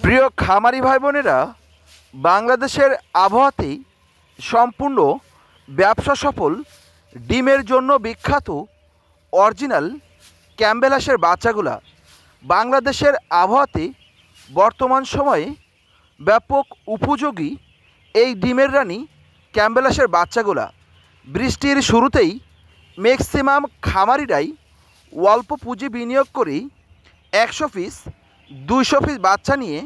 প্রিয় খামারি ভাই বোনেরা, বাংলাদেশের আবহাওয়াতেই সম্পূর্ণ ব্যবসা সফল ডিমের জন্য বিখ্যাত অরিজিনাল ক্যাম্বেল হাঁসের বাচ্চাগুলা বাংলাদেশের আবহাওয়াতে বর্তমান সময়ে ব্যাপক উপযোগী এই ডিমের রানী ক্যাম্বেল হাঁসের বাচ্চাগুলা বৃষ্টির শুরুতেই ম্যাক্সিমাম খামারিরাই অল্প পুঁজি বিনিয়োগ করেই 100 পিস 200 পিস বাচ্চা নিয়ে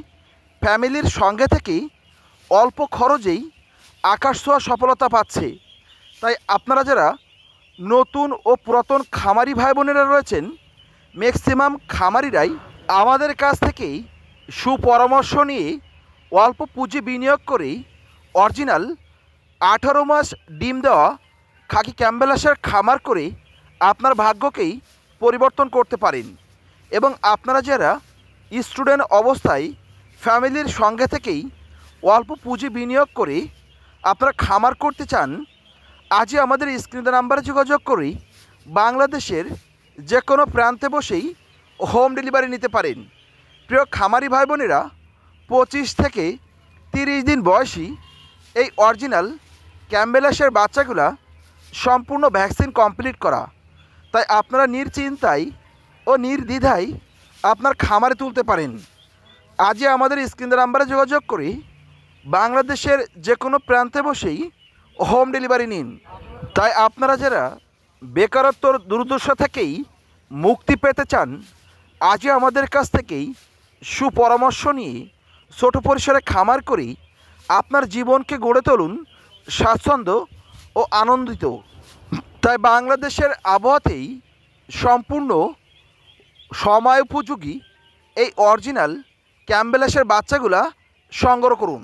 ফ্যামিলির সঙ্গে থেকেই অল্প খরচেই আকাশ ছোঁয়া সফলতা পাচ্ছে। তাই আপনারা যারা নতুন ও পুরাতন খামারি ভাই বোনেরা রয়েছেন, ম্যাক্সিমাম খামারিরাই আমাদের কাছ থেকেই সুপরামর্শ নিয়ে অল্প পুঁজি বিনিয়োগ করেই অরিজিনাল 18 মাস ডিম দেওয়া খাকি ক্যাম্বেল হাঁসের খামার করে আপনার ভাগ্যকেই পরিবর্তন করতে পারেন। এবং আপনারা যারা স্টুডেন্ট অবস্থায় ফ্যামিলির সঙ্গে থেকেই অল্প পুঁজি বিনিয়োগ করে আপনারা খামার করতে চান, আজই আমাদের স্ক্রিনে নাম্বারে যোগাযোগ করে বাংলাদেশের যে কোনো প্রান্তে বসেই হোম ডেলিভারি নিতে পারেন। প্রিয় খামারি ভাই বোনেরা, 25 থেকে 30 দিন বয়সী এই অরিজিনাল ক্যাম্বেল হাঁসের বাচ্চাগুলা সম্পূর্ণ ভ্যাকসিন কমপ্লিট করা, তাই আপনারা নিশ্চিন্তায় ও নির্দ্বিধায় আপনার খামারে তুলতে পারেন। আজই আমাদের স্ক্রিনে নাম্বারে যোগাযোগ করে বাংলাদেশের যে কোনো প্রান্তে বসেই হোম ডেলিভারি নিন। তাই আপনারা যারা বেকারত্বর দুর্দশা থেকেই মুক্তি পেতে চান, আজই আমাদের কাছ থেকেই সুপরামর্শ নিয়ে ছোট পরিসরে খামার করে আপনার জীবনকে গড়ে তুলুন স্বাচ্ছন্দ্য ও আনন্দিত। তাই বাংলাদেশের আবহাওয়াতেই সম্পূর্ণ সময় উপযোগী এই অরিজিনাল ক্যাম্বেল হাঁসের বাচ্চাগুলা সংগ্রহ করুন।